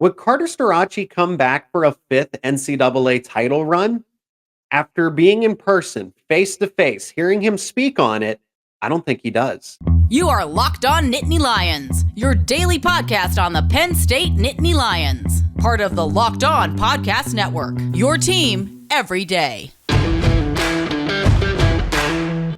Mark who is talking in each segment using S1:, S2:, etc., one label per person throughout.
S1: Would Carter Starocci come back for a fifth NCAA title run? After being in person, face to face, hearing him speak on it, I don't think he does.
S2: You are Locked On Nittany Lions, your daily podcast on the Penn State Nittany Lions, part of the Locked On Podcast Network, your team every day.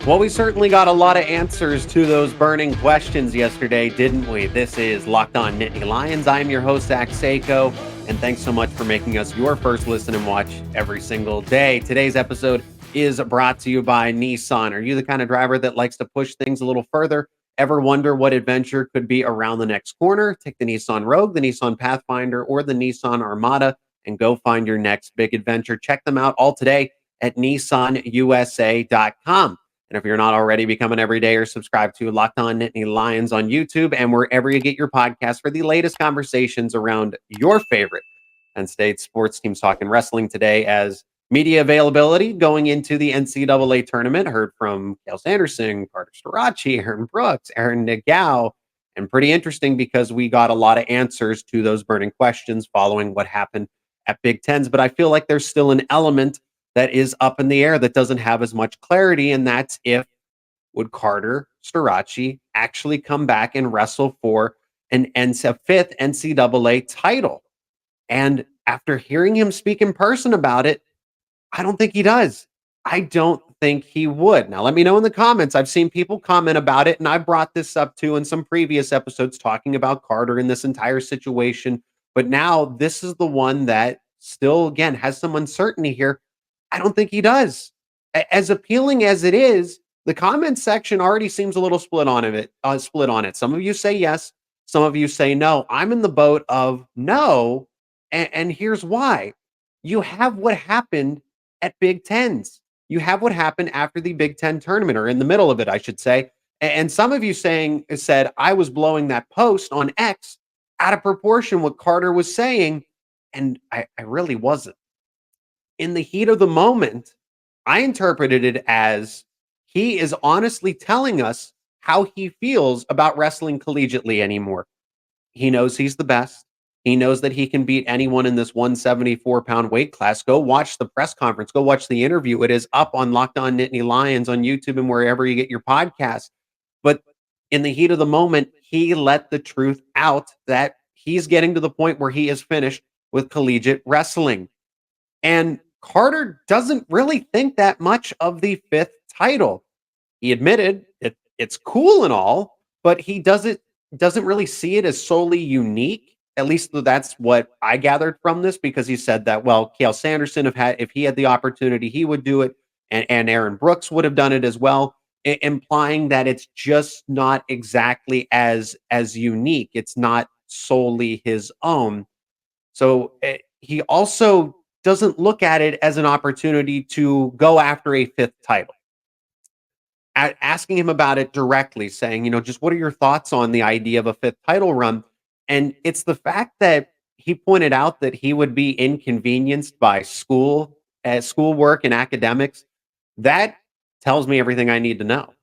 S1: Well, we certainly got a lot of answers to those burning questions yesterday, didn't we? This is Locked On Nittany Lions. I'm your host, Zach Seyko, and thanks so much for making us your first listen and watch every single day. Today's episode is brought to you by Nissan. Are you the kind of driver that likes to push things a little further? Ever wonder what adventure could be around the next corner? Take the Nissan Rogue, the Nissan Pathfinder, or the Nissan Armada and go find your next big adventure. Check them out all today at nissanusa.com. And if you're not already, become an everydayer, subscribe to Locked On Nittany Lions on YouTube and wherever you get your podcast for the latest conversations around your favorite Penn State sports teams. Talking wrestling today as media availability going into the NCAA tournament. Heard from Carter Starocci, Carter Starocci, Aaron Brooks, Aaron Nagao. And pretty interesting because we got a lot of answers to those burning questions following what happened at Big Tens. But I feel like there's still an element that is up in the air that doesn't have as much clarity, and that's if would Carter Starocci actually come back and wrestle for a fifth NCAA title. And after hearing him speak in person about it, I don't think he does. I don't think he would. Now, let me know in the comments. I've seen people comment about it, and I brought this up too in some previous episodes talking about Carter in this entire situation. But now this is the one that still, again, has some uncertainty here. I don't think he does. As appealing as it is, the comment section already seems a little split on it. Some of you say yes, some of you say no. I'm in the boat of no, and here's why. You have what happened at Big Tens. You have what happened after the Big Ten tournament, or in the middle of it, I should say. And some of you said I was blowing that post on X out of proportion what Carter was saying, and I really wasn't. In the heat of the moment, I interpreted it as he is honestly telling us how he feels about wrestling collegiately anymore. He knows he's the best. He knows that he can beat anyone in this 174-pound weight class. Go watch the press conference. Go watch the interview. It is up on Locked On Nittany Lions on YouTube and wherever you get your podcast. But in the heat of the moment, he let the truth out that he's getting to the point where he is finished with collegiate wrestling. And Carter doesn't really think that much of the fifth title. He admitted it's cool and all, but he doesn't really see it as solely unique. At least that's what I gathered from this, because he said that, well, Cael Sanderson, if he had the opportunity, he would do it, and Aaron Brooks would have done it as well, implying that it's just not exactly as unique. It's not solely his own. So he also doesn't look at it as an opportunity to go after a fifth title. Asking him about it directly, saying, just what are your thoughts on the idea of a fifth title run? And it's the fact that he pointed out that he would be inconvenienced by schoolwork and academics. That tells me everything I need to know.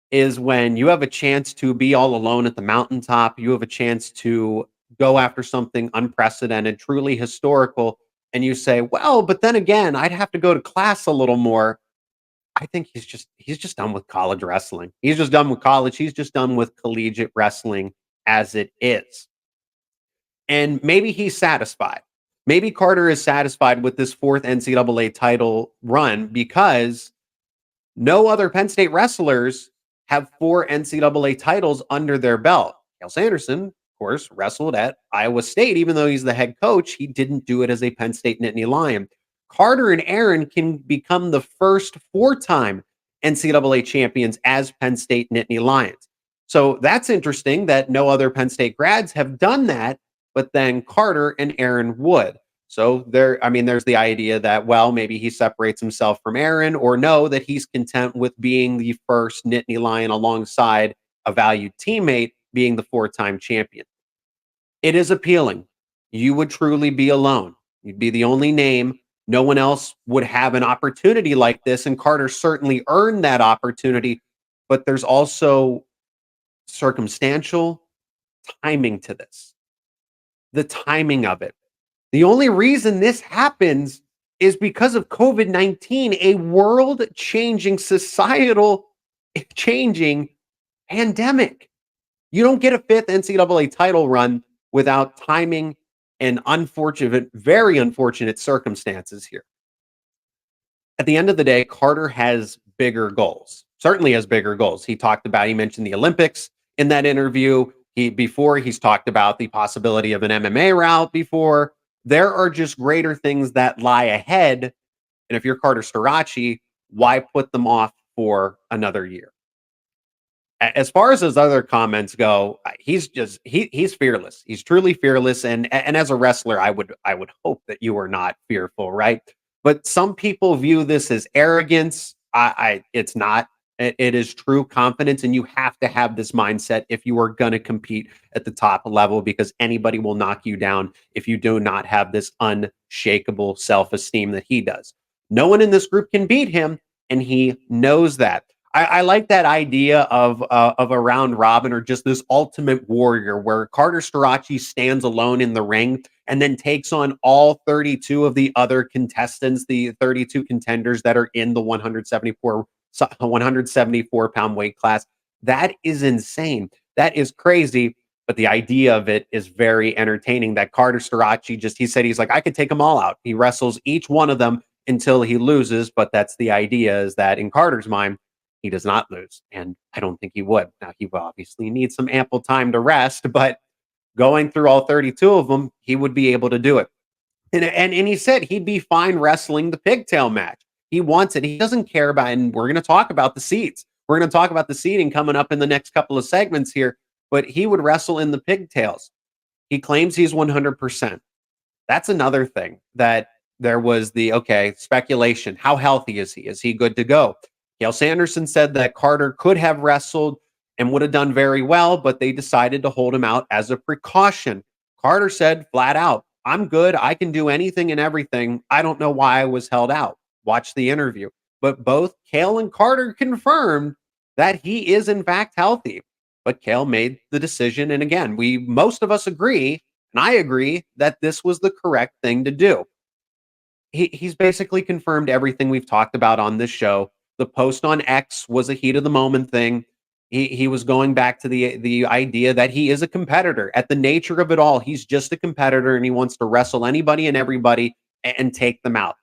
S1: Is when you have a chance to be all alone at the mountaintop, you have a chance to go after something unprecedented, truly historical, and you say, well, but then again, I'd have to go to class a little more. I think he's just done with college wrestling. He's just done with college. He's just done with collegiate wrestling as it is. And maybe he's satisfied. Maybe Carter is satisfied with this fourth NCAA title run because no other Penn State wrestlers have 4 NCAA titles under their belt. Cael Sanderson, of course, wrestled at Iowa State. Even though he's the head coach, he didn't do it as a Penn State Nittany Lion. Carter and Aaron can become the first 4-time NCAA champions as Penn State Nittany Lions. So that's interesting that no other Penn State grads have done that, but then Carter and Aaron would. So there's the idea that, well, maybe he separates himself from Aaron, or no, that he's content with being the first Nittany Lion alongside a valued teammate being the 4-time champion. It is appealing. You would truly be alone. You'd be the only name. No one else would have an opportunity like this, and Carter certainly earned that opportunity, but there's also circumstantial timing to this. the timing of it. The only reason this happens is because of COVID-19, a world-changing, societal changing pandemic. You don't get a fifth NCAA title run without timing and unfortunate, very unfortunate circumstances here. At the end of the day, Carter has bigger goals. Certainly has bigger goals. He mentioned the Olympics in that interview. He's talked about the possibility of an MMA route before. There are just greater things that lie ahead. And if you're Carter Starocci, why put them off for another year? As far as his other comments go, he's fearless. He's truly fearless. And as a wrestler, I would hope that you are not fearful, right? But some people view this as arrogance. It's not. It is true confidence, and you have to have this mindset if you are going to compete at the top level, because anybody will knock you down if you do not have this unshakable self-esteem that he does. No one in this group can beat him, and he knows that. I like that idea of a round robin, or just this ultimate warrior where Carter Starocci stands alone in the ring and then takes on all 32 of the other contestants, the 32 contenders that are in the 174 pound weight class. That is insane. That is crazy. But the idea of it is very entertaining, that Carter Starocci he's like, I could take them all out. He wrestles each one of them until he loses. But that's the idea, is that in Carter's mind, he does not lose. And I don't think he would. Now, he will obviously need some ample time to rest, but going through all 32 of them, he would be able to do it. And he said he'd be fine wrestling the pigtail match. He wants it. He doesn't care about it. And we're going to talk about the seats. We're going to talk about the seating coming up in the next couple of segments here. But he would wrestle in the pigtails. He claims he's 100%. That's another thing, that there was the speculation. How healthy is he? Is he good to go? Gail Sanderson said that Carter could have wrestled and would have done very well, but they decided to hold him out as a precaution. Carter said flat out, I'm good. I can do anything and everything. I don't know why I was held out. Watch the interview. But both Cale and Carter confirmed that he is in fact healthy. But Cale made the decision. And again, most of us agree, and I agree, that this was the correct thing to do. He's basically confirmed everything we've talked about on this show. The post on X was a heat of the moment thing. He was going back to the idea that he is a competitor. At the nature of it all, he's just a competitor, and he wants to wrestle anybody and everybody and take them out.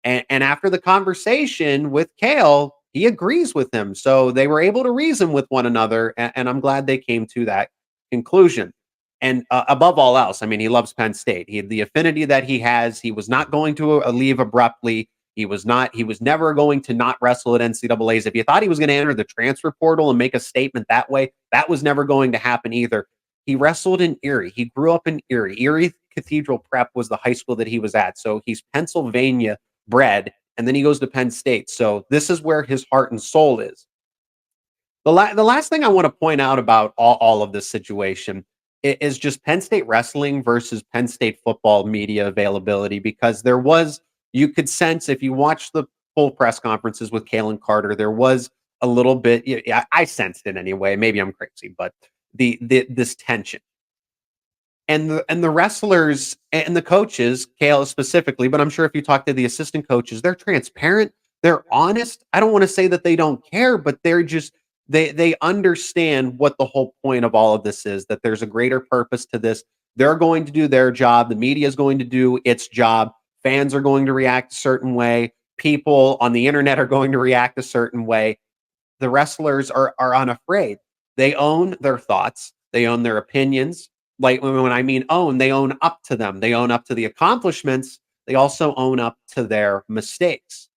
S1: And after the conversation with Cale, he agrees with him. So they were able to reason with one another, and I'm glad they came to that conclusion. And above all else, I mean, he loves Penn State. The affinity that he has, he was not going to leave abruptly. He was never going to not wrestle at NCAAs. If you thought he was going to enter the transfer portal and make a statement that way, that was never going to happen either. He wrestled in Erie. He grew up in Erie. Erie Cathedral Prep was the high school that he was at. So he's Pennsylvania bred, and then he goes to Penn State. So this is where his heart and soul is. The last thing I want to point out about all of this situation is just Penn State wrestling versus Penn State football media availability, because you could sense, if you watch the full press conferences with Cale and Carter, there was a little bit, I sensed it anyway, maybe I'm crazy, but this tension. And the wrestlers and the coaches, Cale specifically, but I'm sure if you talk to the assistant coaches, they're transparent, they're honest. I don't want to say that they don't care, but they're just, they understand what the whole point of all of this is, that there's a greater purpose to this. They're going to do their job. The media is going to do its job. Fans are going to react a certain way. People on the internet are going to react a certain way. The wrestlers are unafraid. They own their thoughts. They own their opinions. Like, when I mean own, they own up to them. They own up to the accomplishments. They also own up to their mistakes.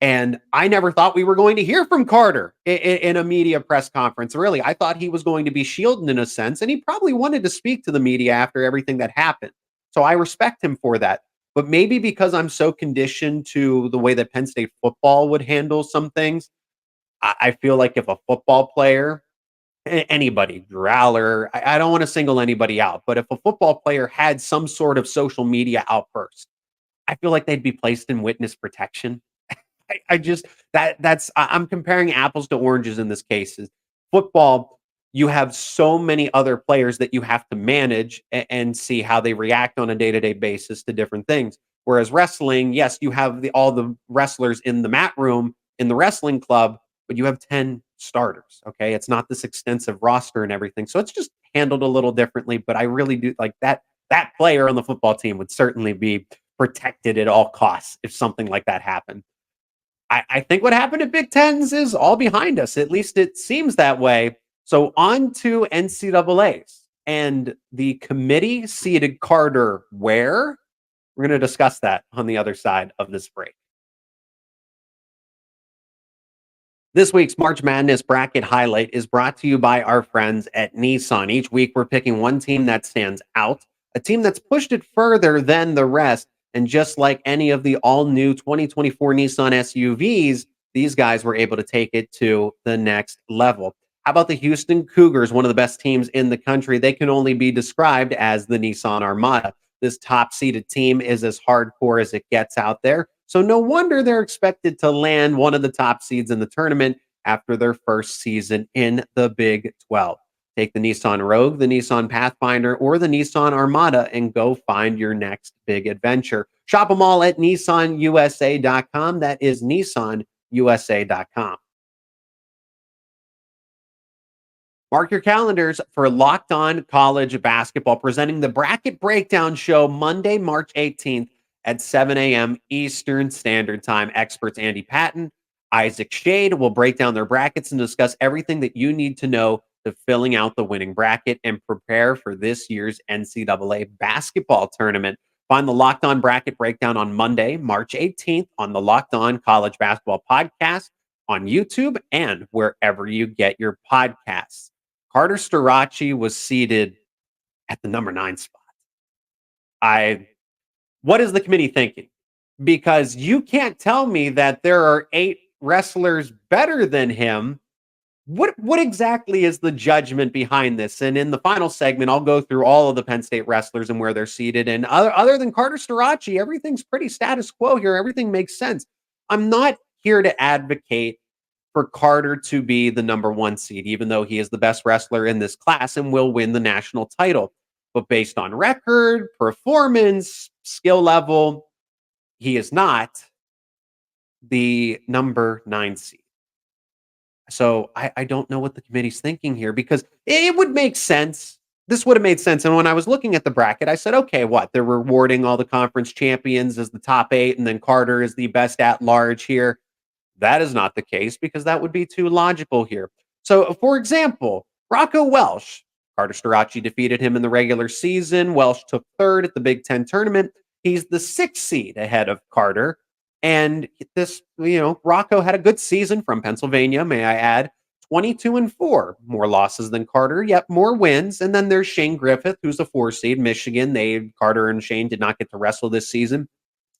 S1: And I never thought we were going to hear from Carter in a media press conference. Really, I thought he was going to be shielded in a sense, and he probably wanted to speak to the media after everything that happened. So I respect him for that. But maybe because I'm so conditioned to the way that Penn State football would handle some things, I feel like if a football player, anybody, Growler, I don't want to single anybody out, but if a football player had some sort of social media outburst, I feel like they'd be placed in witness protection. I'm comparing apples to oranges in this case. Football, you have so many other players that you have to manage and see how they react on a day-to-day basis to different things. Whereas wrestling, yes, you have all the wrestlers in the mat room in the wrestling club, but you have 10 starters. Okay. It's not this extensive roster and everything. So it's just handled a little differently. But I really do like that player on the football team would certainly be protected at all costs if something like that happened. I think what happened at Big Tens is all behind us. At least it seems that way. So on to NCAAs. And the committee seated Carter where? We're going to discuss that on the other side of this break. This week's March Madness bracket highlight is brought to you by our friends at Nissan. Each week, we're picking one team that stands out, a team that's pushed it further than the rest. And just like any of the all-new 2024 Nissan SUVs, these guys were able to take it to the next level. How about the Houston Cougars, one of the best teams in the country? They can only be described as the Nissan Armada. This top-seeded team is as hardcore as it gets out there. So no wonder they're expected to land one of the top seeds in the tournament after their first season in the Big 12. Take the Nissan Rogue, the Nissan Pathfinder, or the Nissan Armada and go find your next big adventure. Shop them all at nissanusa.com. That is nissanusa.com. Mark your calendars for Locked On College Basketball, presenting the Bracket Breakdown Show Monday, March 18th at 7 a.m. Eastern Standard Time. Experts Andy Patton, Isaac Shade will break down their brackets and discuss everything that you need to know to filling out the winning bracket and prepare for this year's NCAA basketball tournament. Find the Locked On Bracket Breakdown on Monday, March 18th on the Locked On College Basketball Podcast on YouTube and wherever you get your podcasts. Carter Starocci was seated at the number 9 spot. What is the committee thinking? Because you can't tell me that there are 8 wrestlers better than him. What exactly is the judgment behind this? And in the final segment, I'll go through all of the Penn State wrestlers and where they're seated. And other than Carter Starocci, everything's pretty status quo here. Everything makes sense. I'm not here to advocate for Carter to be the number 1 seed, even though he is the best wrestler in this class and will win the national title. But based on record, performance, skill level, he is not the number 9 seed. So I don't know what the committee's thinking here because it would make sense. This would have made sense. And when I was looking at the bracket, I said, okay, what? They're rewarding all the conference champions as the top 8, and then Carter is the best at large here. That is not the case because that would be too logical here. So, for example, Rocco Welsh, Carter Starocci defeated him in the regular season. Welsh took 3rd at the Big Ten tournament. He's the 6th seed ahead of Carter. And this, Rocco had a good season from Pennsylvania, may I add. 22-4, more losses than Carter, yet more wins. And then there's Shane Griffith, who's a 4 seed, Michigan. Carter and Shane did not get to wrestle this season,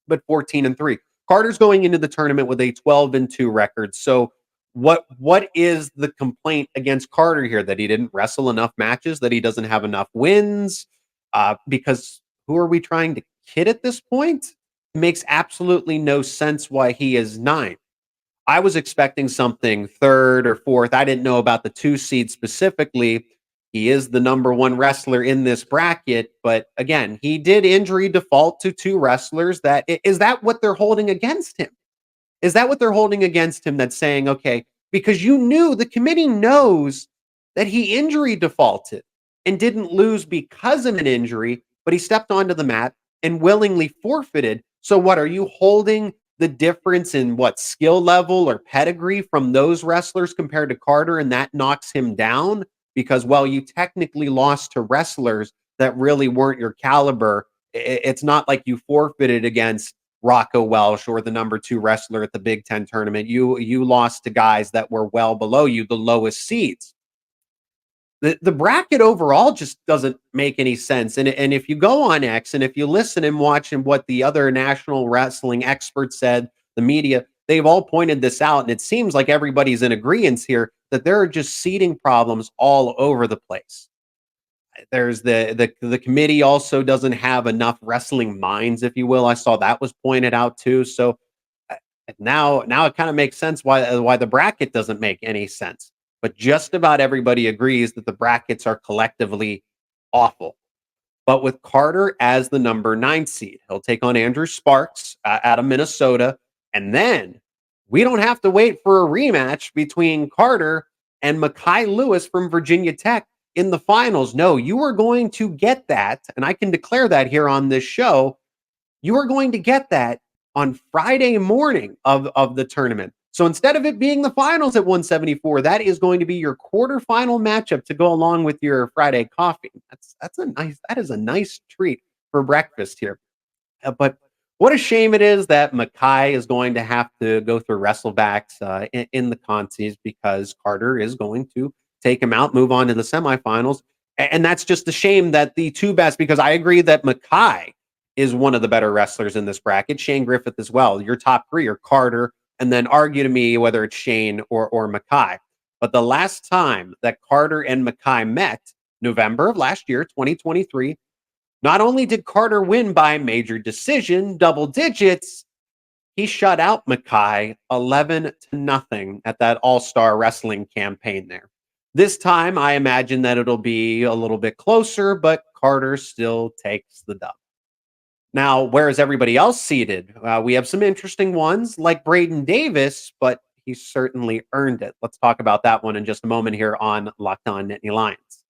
S1: but 14-3. Carter's going into the tournament with a 12-2 record. So what is the complaint against Carter here? That he didn't wrestle enough matches, that he doesn't have enough wins? Because who are we trying to kid at this point? It makes absolutely no sense why he is 9. I was expecting something 3rd or 4th. I didn't know about the 2 seed specifically. He is the number 1 wrestler in this bracket, but again, he did injury default to 2 wrestlers. Is that what they're holding against him? Is that what they're holding against him? That's saying, okay, because the committee knows that he injury defaulted and didn't lose because of an injury, but he stepped onto the mat and willingly forfeited. So what, are you holding the difference in skill level or pedigree from those wrestlers compared to Carter, and that knocks him down? Because, you technically lost to wrestlers that really weren't your caliber. It's not like you forfeited against Rocco Welsh or the number 2 wrestler at the Big Ten tournament. You lost to guys that were well below you, the lowest seeds. The bracket overall just doesn't make any sense. And if you go on X and if you listen and watch and what the other national wrestling experts said, the media, they've all pointed this out. And it seems like everybody's in agreement here that there are just seeding problems all over the place. There's the committee also doesn't have enough wrestling minds, if you will. I saw that was pointed out too. So now it kind of makes sense why the bracket doesn't make any sense. but just about everybody agrees that the brackets are collectively awful. But with Carter as the number 9 seed, he'll take on Andrew Sparks out of Minnesota. And then we don't have to wait for a rematch between Carter and Mekhi Lewis from Virginia Tech in the finals. No, you are going to get that. And I can declare that here on this show. You are going to get that on Friday morning of the tournament. So instead of it being the finals at 174, that is going to be your quarterfinal matchup to go along with your Friday coffee. That is a nice treat for breakfast here. But what a shame it is that Mekhi is going to have to go through wrestlebacks in the contests because Carter is going to take him out, move on to the semifinals. And that's just a shame that the two best, because I agree that Mekhi is one of the better wrestlers in this bracket. Shane Griffith as well. Your top three are Carter, and then argue to me whether it's Shane or Mekhi. But the last time that Carter and Mekhi met, November of last year, 2023, not only did Carter win by major decision, double digits, he shut out Mekhi 11-0 at that All-Star Wrestling campaign there. This time, I imagine that it'll be a little bit closer, but Carter still takes the dub. Now, where is everybody else seated? We have some interesting ones like Braden Davis, but he certainly earned it. Let's talk about that one in just a moment here on Locked On Nittany Lions.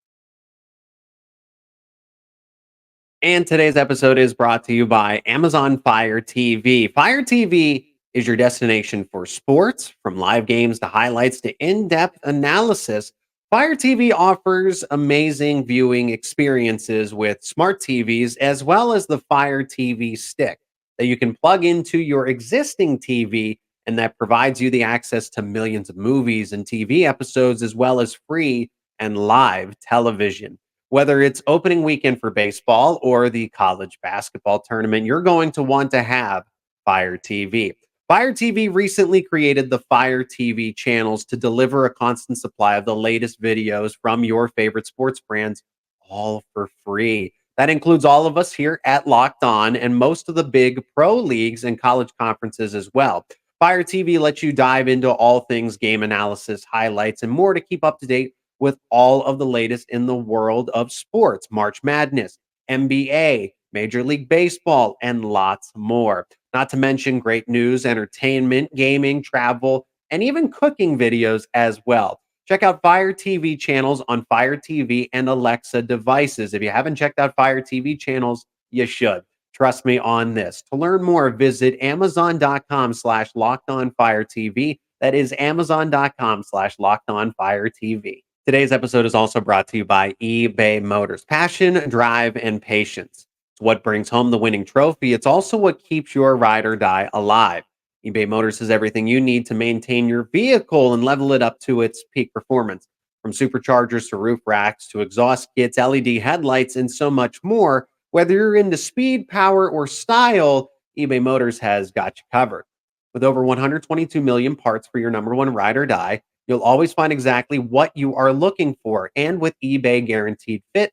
S1: And today's episode is brought to you by Amazon Fire TV. Fire TV is your destination for sports, from live games to highlights to in-depth analysis. Fire TV offers amazing viewing experiences with smart TVs, as well as the Fire TV stick that you can plug into your existing TV, and that provides you the access to millions of movies and TV episodes, as well as free and live television. Whether it's opening weekend for baseball or the college basketball tournament, you're going to want to have Fire TV. Fire TV recently created the Fire TV channels to deliver a constant supply of the latest videos from your favorite sports brands, all for free. That includes all of us here at Locked On and most of the big pro leagues and college conferences as well. Fire TV lets you dive into all things game analysis, highlights, and more to keep up to date with all of the latest in the world of sports, March Madness, NBA, Major League Baseball, and lots more. Not to mention great news, entertainment, gaming, travel, and even cooking videos as well. Check out Fire TV channels on Fire TV and Alexa devices. If you haven't checked out Fire TV channels, you should. Trust me on this. To learn more, visit amazon.com/LockedOnFireTV. That is amazon.com/LockedOnFireTV. Today's episode is also brought to you by eBay Motors. Passion, drive, and patience. It's what brings home the winning trophy. It's also what keeps your ride or die alive. eBay Motors has everything you need to maintain your vehicle and level it up to its peak performance. From superchargers to roof racks to exhaust kits, LED headlights, and so much more. Whether you're into speed, power, or style, eBay Motors has got you covered. With over 122 million parts for your number one ride or die, you'll always find exactly what you are looking for. And with eBay Guaranteed Fit,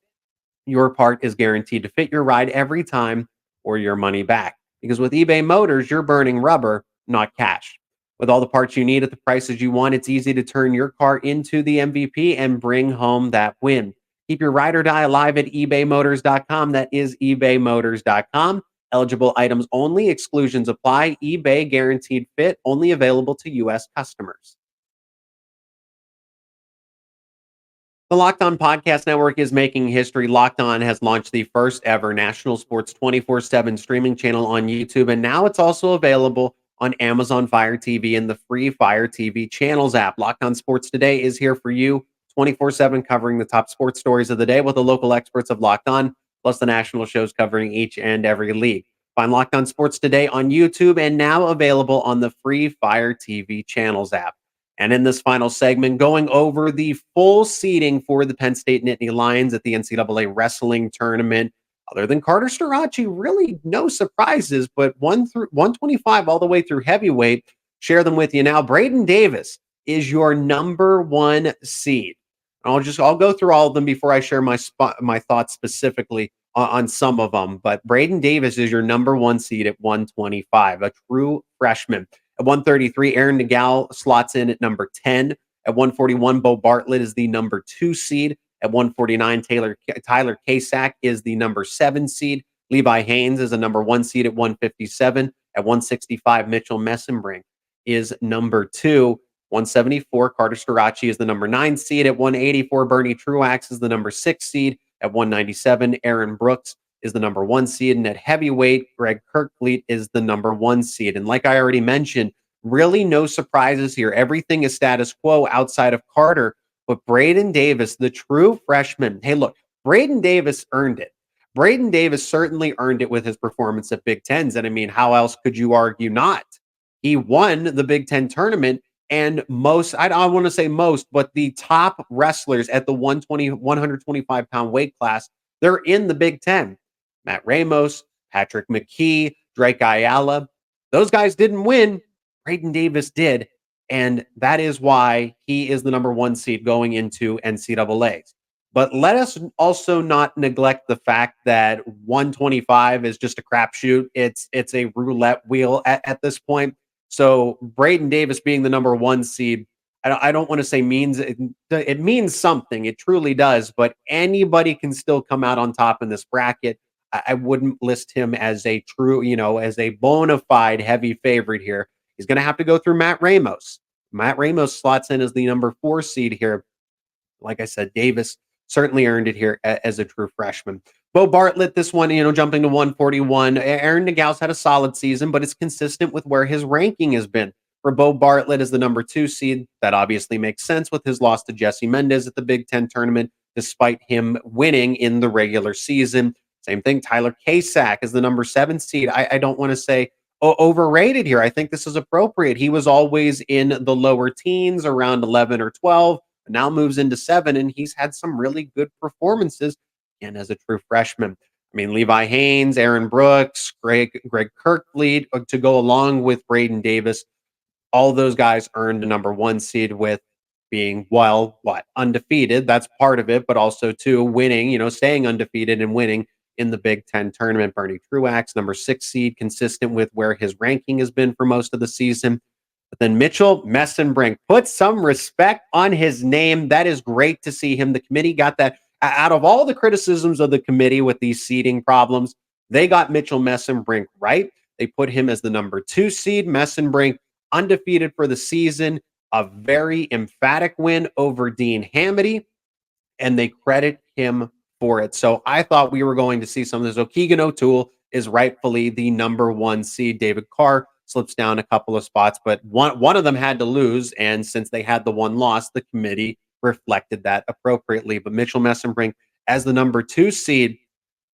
S1: your part is guaranteed to fit your ride every time or your money back. Because with eBay Motors, you're burning rubber, not cash. With all the parts you need at the prices you want, it's easy to turn your car into the MVP and bring home that win. Keep your ride or die alive at ebaymotors.com. That is ebaymotors.com. Eligible items only. Exclusions apply. eBay Guaranteed Fit, only available to U.S. customers. The Locked On Podcast Network is making history. Locked On has launched the first ever national sports 24/7 streaming channel on YouTube, and now it's also available on Amazon Fire TV and the free Fire TV channels app. Locked On Sports Today is here for you 24/7, covering the top sports stories of the day with the local experts of Locked On, plus the national shows covering each and every league. Find Locked On Sports Today on YouTube and now available on the free Fire TV channels app. And in this final segment, going over the full seeding for the Penn State Nittany Lions at the NCAA wrestling tournament. Other than Carter Starocci, really no surprises, but 1 through 125 all the way through heavyweight. Share them with you now. Braden Davis is your number 1 seed. I'll go through all of them before I share my thoughts specifically on some of them. But Braden Davis is your number 1 seed at 125, a true freshman. At 133, Aaron Nagel slots in at number 10. At 141, Bo Bartlett is the number 2 seed. At 149, Tyler Kasak is the number 7 seed. Levi Haynes is a number 1 seed at 157. At 165, Mitchell Messenbrink is number 2. 174, Carter Starocci is the number 9 seed. At 184, Bernie Truax is the number 6 seed. At 197, Aaron Brooks is the number 1 seed. And at heavyweight, Greg Kirkfleet is the number 1 seed. And like I already mentioned, really no surprises here. Everything is status quo outside of Carter. But Braden Davis, the true freshman, hey, look, Braden Davis earned it. Braden Davis certainly earned it with his performance at Big Tens. And I mean, how else could you argue not? He won the Big Ten tournament, and most, I don't want to say most, but the top wrestlers at the 125 pound weight class, they're in the Big Ten. Matt Ramos, Patrick McKee, Drake Ayala, those guys didn't win. Braden Davis did. And that is why he is the number 1 seed going into NCAAs. But let us also not neglect the fact that 125 is just a crapshoot. It's a roulette wheel at this point. So Braden Davis being the number 1 seed, I don't want to say means it means something. It truly does. But anybody can still come out on top in this bracket. I wouldn't list him as a true, as a bona fide heavy favorite here. He's going to have to go through Matt Ramos. Matt Ramos slots in as the number 4 seed here. Like I said, Davis certainly earned it here as a true freshman. Bo Bartlett, this one, jumping to 141. Aaron Nagau's had a solid season, but it's consistent with where his ranking has been. For Bo Bartlett as the number 2 seed, that obviously makes sense with his loss to Jesse Mendez at the Big Ten tournament, despite him winning in the regular season. Same thing, Tyler Kasak is the number 7 seed. I don't want to say overrated here. I think this is appropriate. He was always in the lower teens, around 11 or 12, but now moves into 7, and he's had some really good performances, and as a true freshman. I mean, Levi Haynes, Aaron Brooks, Greg Kirkfleet to go along with Braden Davis. All those guys earned a number 1 seed with being, undefeated. That's part of it, but also, too, winning, staying undefeated and winning in the Big Ten tournament. Bernie Truax, number 6 seed, consistent with where his ranking has been for most of the season. But then Mitchell Messenbrink, put some respect on his name. That is great to see him. The committee got that. Out of all the criticisms of the committee with these seeding problems, they got Mitchell Messenbrink right. They put him as the number 2 seed. Messenbrink, undefeated for the season, a very emphatic win over Dean Hamity, and they credit him for it. So I thought we were going to see some of this. So Keegan O'Toole is rightfully the number 1 seed. David Carr slips down a couple of spots, but one of them had to lose, and since they had the one loss, the committee reflected that appropriately. But Mitchell Messenbrink as the number 2 seed,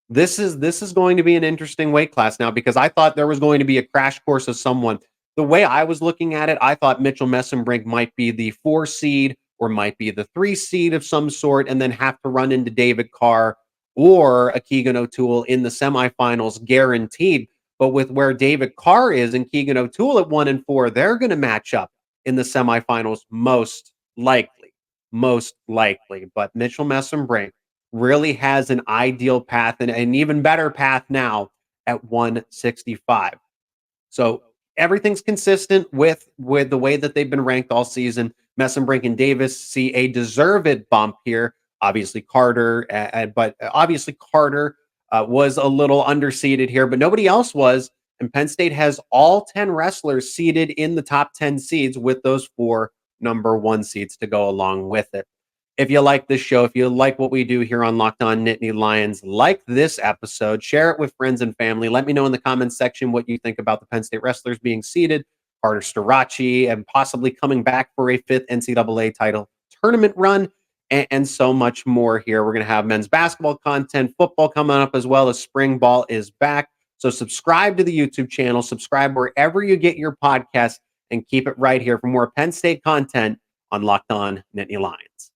S1: this is going to be an interesting weight class now, because I thought there was going to be a crash course of someone. The way I was looking at it, I thought Mitchell Messenbrink might be the 4 seed or might be the 3 seed of some sort, and then have to run into David Carr or a Keegan O'Toole in the semifinals guaranteed. But with where David Carr is and Keegan O'Toole at 1 and 4, they're going to match up in the semifinals most likely. But Mitchell Messenbrink really has an ideal path and an even better path now at 165. So everything's consistent with the way that they've been ranked all season. Messenbrink and Davis see a deserved bump here. Obviously Carter, Carter was a little underseeded here, but nobody else was. And Penn State has all 10 wrestlers seated in the top 10 seeds with those 4 number 1 seeds to go along with it. If you like this show, if you like what we do here on Locked On Nittany Lions, like this episode, share it with friends and family. Let me know in the comments section what you think about the Penn State wrestlers being seeded, Carter Starocci, and possibly coming back for a 5th NCAA title tournament run, and so much more here. We're going to have men's basketball content, football coming up, as well as spring ball is back. So subscribe to the YouTube channel, subscribe wherever you get your podcasts, and keep it right here for more Penn State content on Locked On Nittany Lions.